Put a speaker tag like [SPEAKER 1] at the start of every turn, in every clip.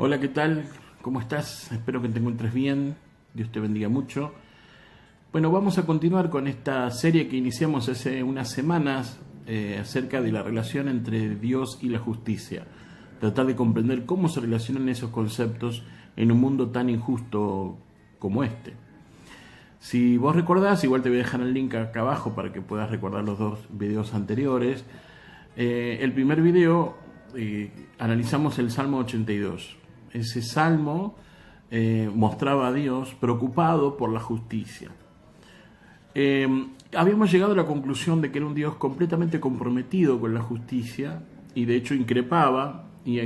[SPEAKER 1] Hola, ¿qué tal? ¿Cómo estás? Espero que te encuentres bien. Dios te bendiga mucho. Bueno, vamos a continuar con esta serie que iniciamos hace unas semanas acerca de la relación entre Dios y la justicia. Tratar de comprender cómo se relacionan esos conceptos en un mundo tan injusto como este. Si vos recordás, igual te voy a dejar el link acá abajo para que puedas recordar los dos videos anteriores. El primer video analizamos el Salmo 82. Ese salmo mostraba a Dios preocupado por la justicia. Habíamos llegado a la conclusión de que era un Dios completamente comprometido con la justicia y de hecho increpaba y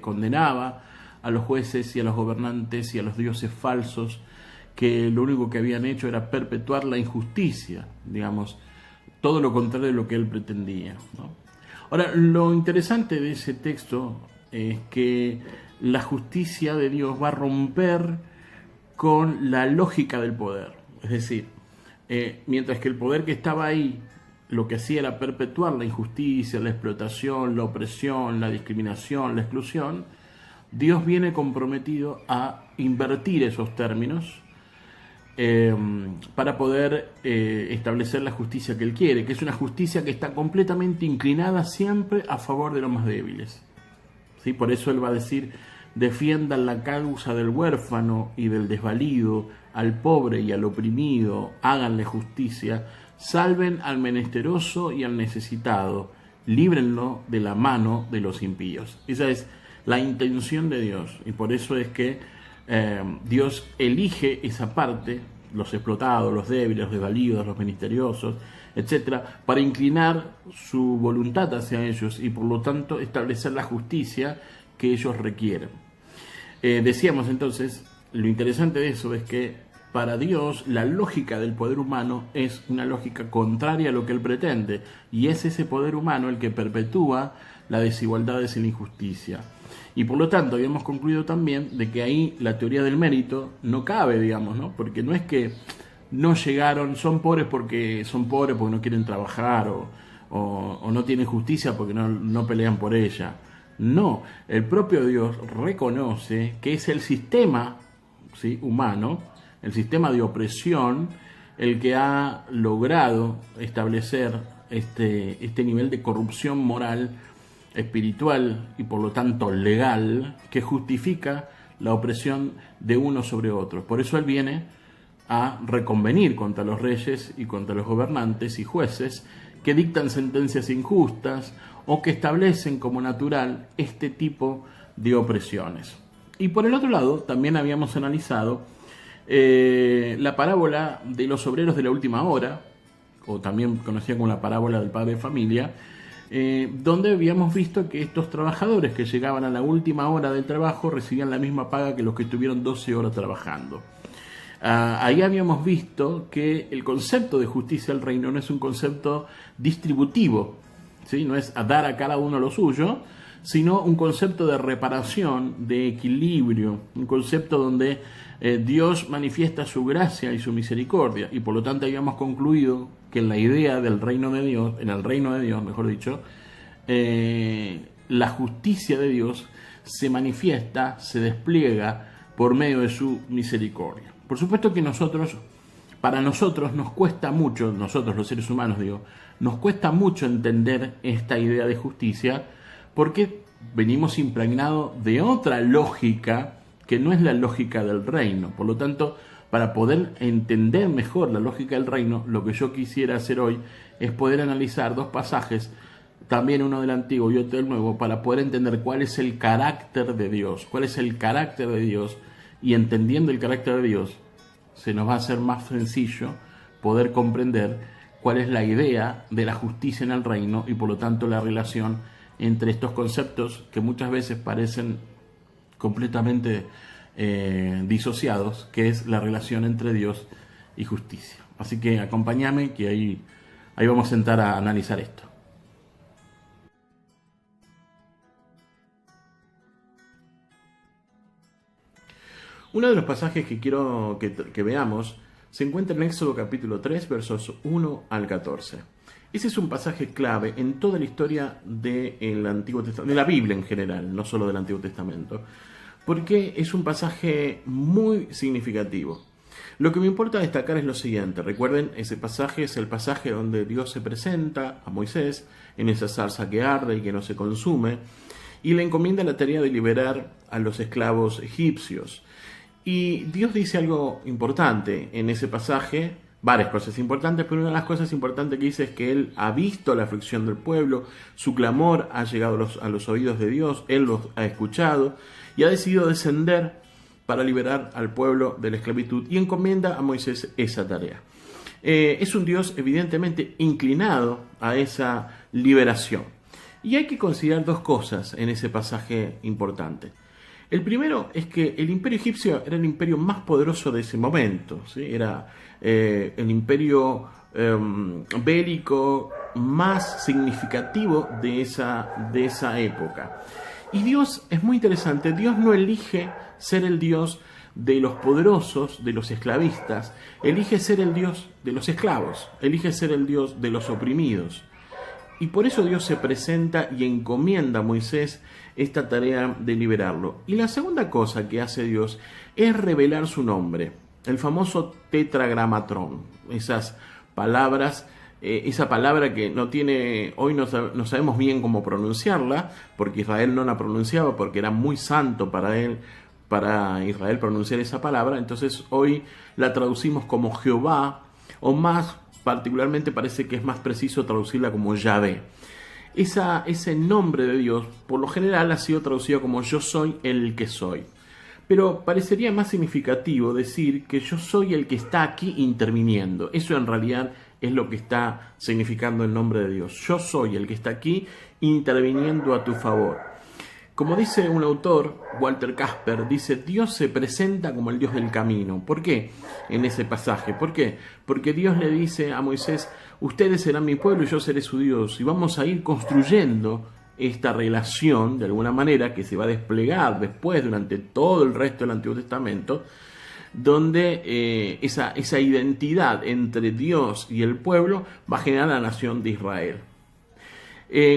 [SPEAKER 1] condenaba a los jueces y a los gobernantes y a los dioses falsos que lo único que habían hecho era perpetuar la injusticia, digamos, todo lo contrario de lo que él pretendía, ¿no? Ahora, lo interesante de ese texto es que la justicia de Dios va a romper con la lógica del poder. Es decir, mientras que el poder que estaba ahí lo que hacía era perpetuar la injusticia, la explotación, la opresión, la discriminación, la exclusión, Dios viene comprometido a invertir esos términos para poder establecer la justicia que Él quiere, que es una justicia que está completamente inclinada siempre a favor de los más débiles. ¿Sí? Por eso Él va a decir: defiendan la causa del huérfano y del desvalido, al pobre y al oprimido, háganle justicia, salven al menesteroso y al necesitado, líbrenlo de la mano de los impíos. Esa es la intención de Dios, y por eso es que Dios elige esa parte, los explotados, los débiles, los desvalidos, los misteriosos, etcétera, para inclinar su voluntad hacia ellos y por lo tanto establecer la justicia que ellos requieren. Decíamos entonces, lo interesante de eso es que para Dios la lógica del poder humano es una lógica contraria a lo que Él pretende, y es ese poder humano el que perpetúa las desigualdades y la injusticia. Y por lo tanto habíamos concluido también de que ahí la teoría del mérito no cabe, digamos, ¿no? Porque no es que no llegaron, son pobres porque no quieren trabajar o no tienen justicia porque no pelean por ella. No, el propio Dios reconoce que es el sistema, ¿sí?, humano, el sistema de opresión, el que ha logrado establecer este nivel de corrupción moral, espiritual y por lo tanto legal, que justifica la opresión de uno sobre otro. Por eso Él viene a reconvenir contra los reyes y contra los gobernantes y jueces que dictan sentencias injustas o que establecen como natural este tipo de opresiones. Y por el otro lado, también habíamos analizado la parábola de los obreros de la última hora, o también conocida como la parábola del padre de familia, donde habíamos visto que estos trabajadores que llegaban a la última hora del trabajo recibían la misma paga que los que estuvieron 12 horas trabajando. Ahí habíamos visto que el concepto de justicia del reino no es un concepto distributivo, ¿sí? No es a dar a cada uno lo suyo, sino un concepto de reparación, de equilibrio, un concepto donde Dios manifiesta su gracia y su misericordia, y por lo tanto habíamos concluido que en la idea del reino de Dios, en el reino de Dios, mejor dicho, la justicia de Dios se manifiesta, se despliega por medio de su misericordia. Por supuesto que para nosotros nos cuesta mucho, nosotros los seres humanos nos cuesta mucho entender esta idea de justicia, porque venimos impregnados de otra lógica que no es la lógica del reino. Por lo tanto, para poder entender mejor la lógica del reino, lo que yo quisiera hacer hoy es poder analizar dos pasajes, también uno del Antiguo y otro del Nuevo, para poder entender cuál es el carácter de Dios, y entendiendo el carácter de Dios, se nos va a hacer más sencillo poder comprender cuál es la idea de la justicia en el reino y por lo tanto la relación entre estos conceptos que muchas veces parecen completamente disociados, que es la relación entre Dios y justicia. Así que acompáñame, que ahí vamos a sentar a analizar esto. Uno de los pasajes que quiero que veamos se encuentra en Éxodo capítulo 3, versos 1 al 14. Ese es un pasaje clave en toda la historia del Antiguo Testamento, de la Biblia en general, no solo del Antiguo Testamento, porque es un pasaje muy significativo. Lo que me importa destacar es lo siguiente. Recuerden, ese pasaje es el pasaje donde Dios se presenta a Moisés en esa zarza que arde y que no se consume, y le encomienda la tarea de liberar a los esclavos egipcios. Y Dios dice algo importante en ese pasaje, varias cosas importantes, pero una de las cosas importantes que dice es que Él ha visto la aflicción del pueblo, su clamor ha llegado a los oídos de Dios, Él los ha escuchado y ha decidido descender para liberar al pueblo de la esclavitud y encomienda a Moisés esa tarea. Es un Dios evidentemente inclinado a esa liberación. Y hay que considerar dos cosas en ese pasaje importante. El primero es que el imperio egipcio era el imperio más poderoso de ese momento, ¿sí? Era el imperio bélico más significativo de esa época. Y Dios es muy interesante, Dios no elige ser el Dios de los poderosos, de los esclavistas, elige ser el Dios de los esclavos, elige ser el Dios de los oprimidos. Y por eso Dios se presenta y encomienda a Moisés esta tarea de liberarlo. Y la segunda cosa que hace Dios es revelar su nombre, el famoso tetragramatrón, esas palabras, esa palabra que no tiene, hoy no sabemos bien cómo pronunciarla, porque Israel no la pronunciaba, porque era muy santo para Israel pronunciar esa palabra. Entonces hoy la traducimos como Jehová, o más particularmente parece que es más preciso traducirla como Yahvé. Ese nombre de Dios por lo general ha sido traducido como yo soy el que soy. Pero parecería más significativo decir que yo soy el que está aquí interviniendo. Eso en realidad es lo que está significando el nombre de Dios. Yo soy el que está aquí interviniendo a tu favor. Como dice un autor, Walter Casper, dice, Dios se presenta como el Dios del camino. ¿Por qué? En ese pasaje. ¿Por qué? Porque Dios le dice a Moisés, ustedes serán mi pueblo y yo seré su Dios. Y vamos a ir construyendo esta relación, de alguna manera, que se va a desplegar después, durante todo el resto del Antiguo Testamento, donde esa identidad entre Dios y el pueblo va a generar la nación de Israel.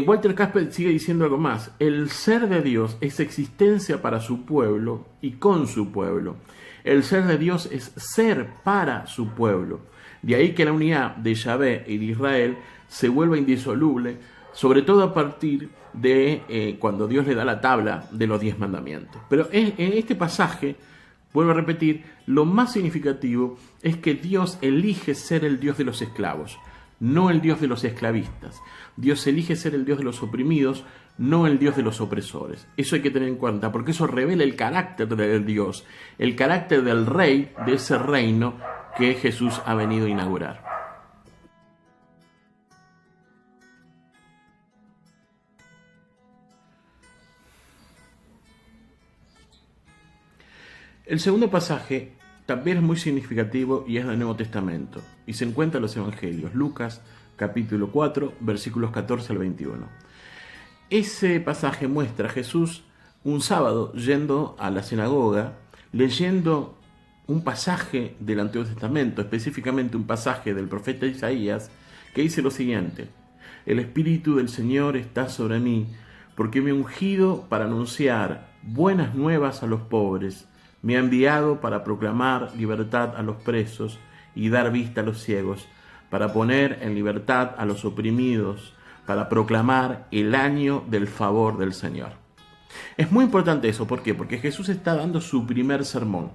[SPEAKER 1] Walter Casper sigue diciendo algo más. El ser de Dios es existencia para su pueblo y con su pueblo. El ser de Dios es ser para su pueblo. De ahí que la unidad de Yahvé y de Israel se vuelva indisoluble, sobre todo a partir de cuando Dios le da la tabla de los 10 mandamientos. Pero en este pasaje, vuelvo a repetir, lo más significativo es que Dios elige ser el Dios de los esclavos, no el Dios de los esclavistas. Dios elige ser el Dios de los oprimidos, no el Dios de los opresores. Eso hay que tener en cuenta, porque eso revela el carácter del Dios, el carácter del rey de ese reino que Jesús ha venido a inaugurar. El segundo pasaje también es muy significativo y es del Nuevo Testamento, y se encuentra en los Evangelios, Lucas capítulo 4, versículos 14 al 21. Ese pasaje muestra a Jesús un sábado yendo a la sinagoga, leyendo un pasaje del Antiguo Testamento, específicamente un pasaje del profeta Isaías, que dice lo siguiente: el Espíritu del Señor está sobre mí, porque me ha ungido para anunciar buenas nuevas a los pobres, me ha enviado para proclamar libertad a los presos y dar vista a los ciegos, para poner en libertad a los oprimidos, para proclamar el año del favor del Señor. Es muy importante eso, ¿por qué? Porque Jesús está dando su primer sermón.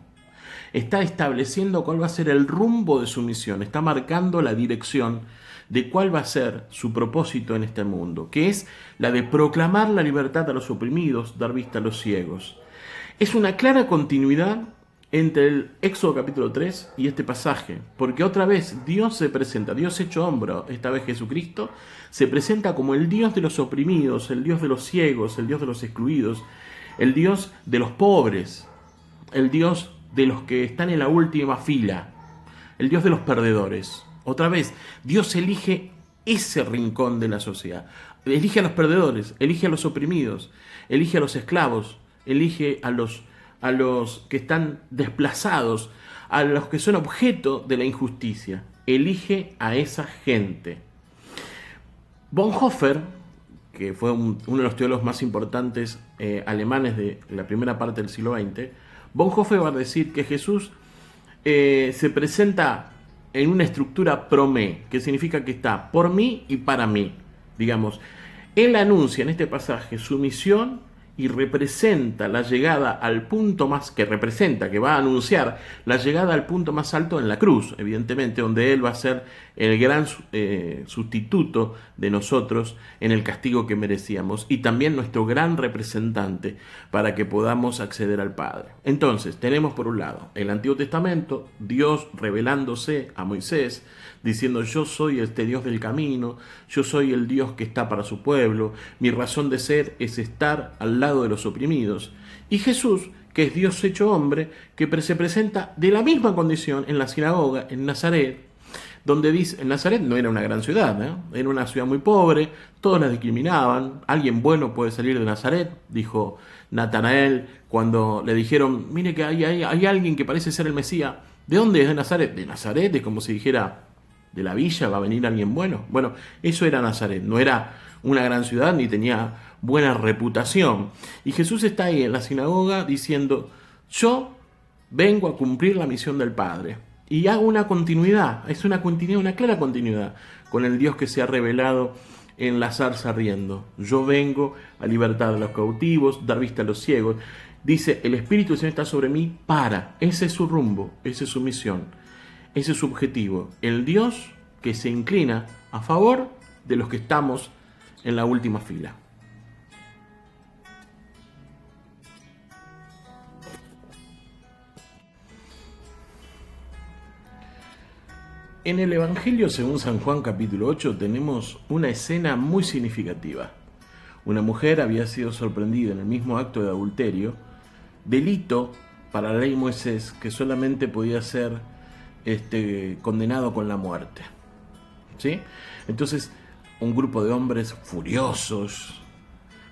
[SPEAKER 1] Está estableciendo cuál va a ser el rumbo de su misión, está marcando la dirección de cuál va a ser su propósito en este mundo, que es la de proclamar la libertad a los oprimidos, dar vista a los ciegos. Es una clara continuidad entre el Éxodo capítulo 3 y este pasaje, porque otra vez Dios se presenta, Dios hecho hombre, esta vez Jesucristo, se presenta como el Dios de los oprimidos, el Dios de los ciegos, el Dios de los excluidos, el Dios de los pobres, el Dios de los que están en la última fila, el Dios de los perdedores. Otra vez, Dios elige ese rincón de la sociedad, elige a los perdedores, elige a los oprimidos, elige a los esclavos, elige a los que están desplazados, a los que son objeto de la injusticia. Elige a esa gente. Bonhoeffer, que fue uno de los teólogos más importantes alemanes de la primera parte del siglo XX, Bonhoeffer va a decir que Jesús se presenta en una estructura pro me, que significa que está por mí y para mí. Digamos, él anuncia en este pasaje su misión y representa la llegada al punto más, que va a anunciar la llegada al punto más alto en la cruz, evidentemente, donde él va a ser el gran sustituto de nosotros en el castigo que merecíamos y también nuestro gran representante para que podamos acceder al Padre. Entonces, tenemos por un lado el Antiguo Testamento, Dios revelándose a Moisés, diciendo: yo soy este Dios del camino, yo soy el Dios que está para su pueblo, mi razón de ser es estar al lado de los oprimidos. Y Jesús, que es Dios hecho hombre, que se presenta de la misma condición en la sinagoga, en Nazaret, donde dice, en Nazaret no era una gran ciudad, era una ciudad muy pobre, todos la discriminaban, alguien bueno puede salir de Nazaret, dijo Natanael cuando le dijeron: mire que hay alguien que parece ser el Mesías. ¿De dónde es? De Nazaret. De Nazaret es como si dijera: de la villa va a venir alguien bueno. Bueno, eso era Nazaret, no era una gran ciudad ni tenía buena reputación. Y Jesús está ahí en la sinagoga diciendo: yo vengo a cumplir la misión del Padre. Y hago una continuidad, es una clara continuidad con el Dios que se ha revelado en la zarza ardiendo. Yo vengo a libertar a los cautivos, dar vista a los ciegos. Dice: el Espíritu del Señor está sobre mí ese es su rumbo, esa es su misión. Ese es su objetivo, el Dios que se inclina a favor de los que estamos en la última fila. En el Evangelio según San Juan capítulo 8 tenemos una escena muy significativa. Una mujer había sido sorprendida en el mismo acto de adulterio, delito para la ley Moisés que solamente podía ser condenado con la muerte. ¿Sí? Entonces, un grupo de hombres furiosos,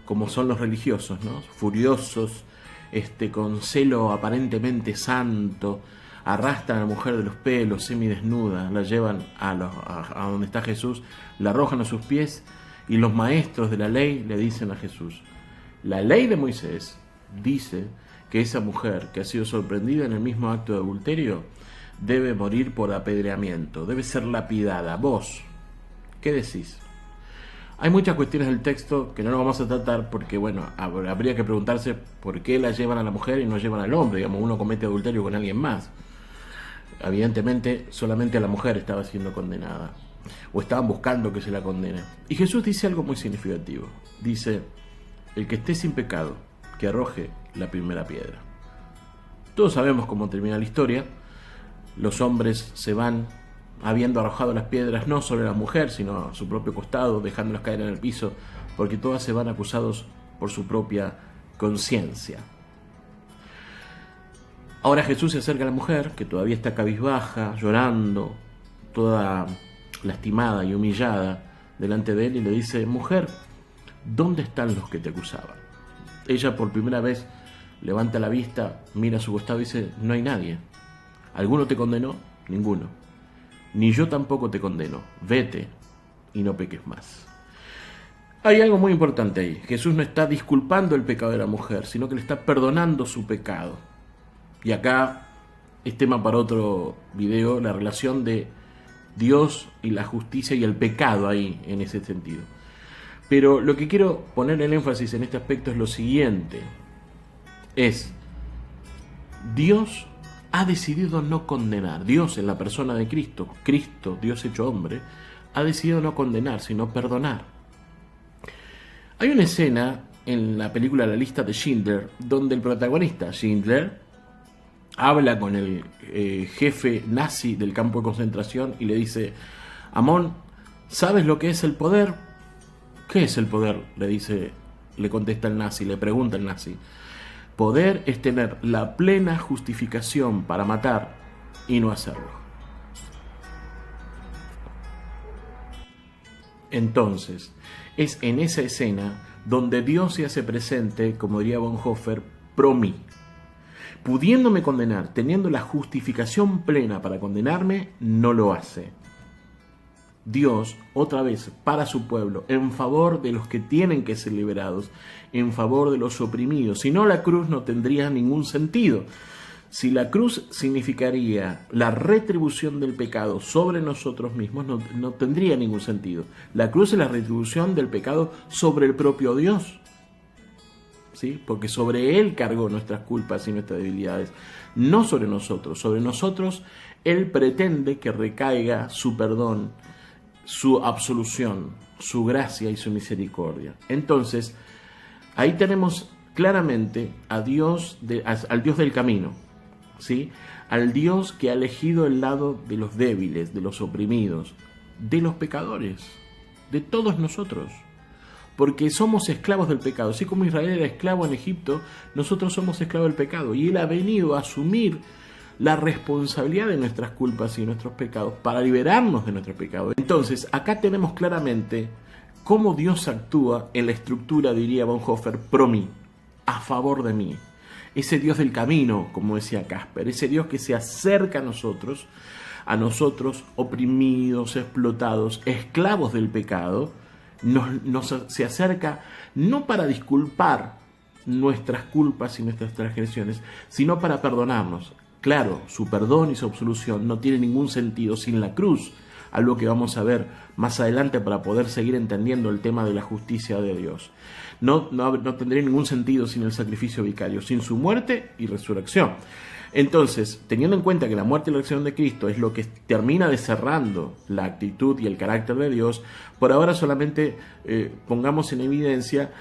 [SPEAKER 1] como son los religiosos, ¿no? Furiosos, con celo aparentemente santo, arrastran a la mujer de los pelos, semidesnuda, la llevan a donde está Jesús, la arrojan a sus pies, y los maestros de la ley le dicen a Jesús: la ley de Moisés dice que esa mujer que ha sido sorprendida en el mismo acto de adulterio debe morir por apedreamiento, debe ser lapidada. ¿Vos qué decís? Hay muchas cuestiones del texto que no nos vamos a tratar porque, bueno, habría que preguntarse por qué la llevan a la mujer y no llevan al hombre. Digamos, uno comete adulterio con alguien más. Evidentemente, solamente a la mujer estaba siendo condenada, o estaban buscando que se la condene. Y Jesús dice algo muy significativo. Dice: el que esté sin pecado, que arroje la primera piedra. Todos sabemos cómo termina la historia. Los hombres se van habiendo arrojado las piedras no sobre la mujer, sino a su propio costado, dejándolas caer en el piso, porque todas se van acusados por su propia conciencia. Ahora Jesús se acerca a la mujer, que todavía está cabizbaja, llorando, toda lastimada y humillada delante de él, y le dice: mujer, ¿dónde están los que te acusaban? Ella por primera vez levanta la vista, mira a su costado y dice: no hay nadie. ¿Alguno te condenó? Ninguno. Ni yo tampoco te condeno. Vete y no peques más. Hay algo muy importante ahí. Jesús no está disculpando el pecado de la mujer, sino que le está perdonando su pecado. Y acá es tema para otro video, la relación de Dios y la justicia y el pecado ahí, en ese sentido. Pero lo que quiero poner el énfasis en este aspecto es lo siguiente. Dios ha decidido no condenar. Dios, en la persona de Cristo, Dios hecho hombre, ha decidido no condenar, sino perdonar. Hay una escena en la película La lista de Schindler, donde el protagonista, Schindler, habla con el jefe nazi del campo de concentración y le dice: Amón, ¿sabes lo que es el poder? ¿Qué es el poder? Le contesta el nazi, le pregunta el nazi. Poder es tener la plena justificación para matar y no hacerlo. Entonces, es en esa escena donde Dios se hace presente, como diría Bonhoeffer, pro mí. Pudiéndome condenar, teniendo la justificación plena para condenarme, no lo hace. Dios, otra vez, para su pueblo, en favor de los que tienen que ser liberados, en favor de los oprimidos. Si no, la cruz no tendría ningún sentido. Si la cruz significaría la retribución del pecado sobre nosotros mismos, no tendría ningún sentido. La cruz es la retribución del pecado sobre el propio Dios, ¿sí? Porque sobre Él cargó nuestras culpas y nuestras debilidades, no sobre nosotros. Sobre nosotros Él pretende que recaiga su perdón, su absolución, su gracia y su misericordia. Entonces, ahí tenemos claramente a Dios al Dios del camino, ¿sí? Al Dios que ha elegido el lado de los débiles, de los oprimidos, de los pecadores, de todos nosotros. Porque somos esclavos del pecado. Así como Israel era esclavo en Egipto, nosotros somos esclavos del pecado. Y Él ha venido a asumir la responsabilidad de nuestras culpas y nuestros pecados para liberarnos de nuestros pecados. Entonces, acá tenemos claramente cómo Dios actúa en la estructura, diría Bonhoeffer, pro mí, a favor de mí. Ese Dios del camino, como decía Casper, ese Dios que se acerca a nosotros oprimidos, explotados, esclavos del pecado, se acerca no para disculpar nuestras culpas y nuestras transgresiones, sino para perdonarnos. Claro, su perdón y su absolución no tiene ningún sentido sin la cruz, algo que vamos a ver más adelante para poder seguir entendiendo el tema de la justicia de Dios. No tendría ningún sentido sin el sacrificio vicario, sin su muerte y resurrección. Entonces, teniendo en cuenta que la muerte y la resurrección de Cristo es lo que termina descerrando la actitud y el carácter de Dios, por ahora solamente pongamos en evidencia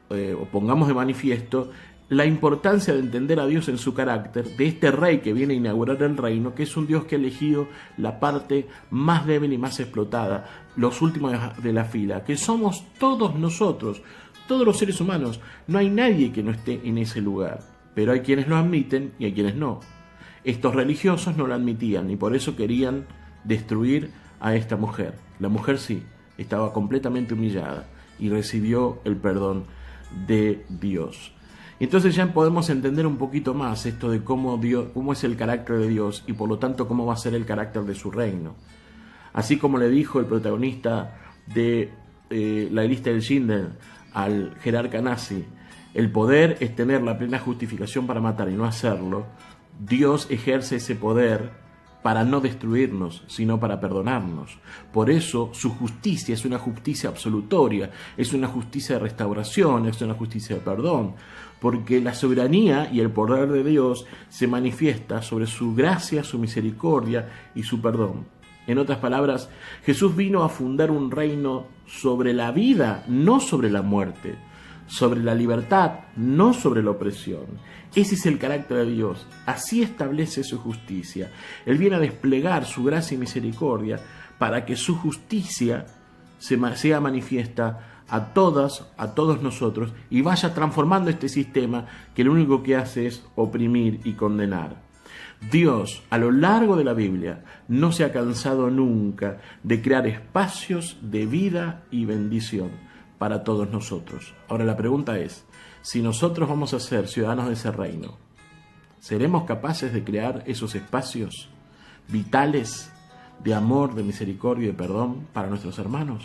[SPEAKER 1] o pongamos de manifiesto la importancia de entender a Dios en su carácter, de este rey que viene a inaugurar el reino, que es un Dios que ha elegido la parte más débil y más explotada, los últimos de la fila, que somos todos nosotros, todos los seres humanos. No hay nadie que no esté en ese lugar, pero hay quienes lo admiten y hay quienes no. Estos religiosos no lo admitían y por eso querían destruir a esta mujer. La mujer sí, estaba completamente humillada y recibió el perdón de Dios. Entonces ya podemos entender un poquito más esto de cómo es el carácter de Dios y por lo tanto cómo va a ser el carácter de su reino. Así como le dijo el protagonista de la lista del Schindler al jerarca nazi, el poder es tener la plena justificación para matar y no hacerlo. Dios ejerce ese poder para no destruirnos, sino para perdonarnos. Por eso su justicia es una justicia absolutoria, es una justicia de restauración, es una justicia de perdón, porque la soberanía y el poder de Dios se manifiesta sobre su gracia, su misericordia y su perdón. En otras palabras, Jesús vino a fundar un reino sobre la vida, no sobre la muerte, sobre la libertad, no sobre la opresión. Ese es el carácter de Dios, así establece su justicia. Él viene a desplegar su gracia y misericordia para que su justicia sea manifiesta a todos nosotros y vaya transformando este sistema que lo único que hace es oprimir y condenar. Dios, a lo largo de la Biblia, no se ha cansado nunca de crear espacios de vida y bendición para todos nosotros. Ahora la pregunta es, si nosotros vamos a ser ciudadanos de ese reino, ¿seremos capaces de crear esos espacios vitales de amor, de misericordia y de perdón para nuestros hermanos?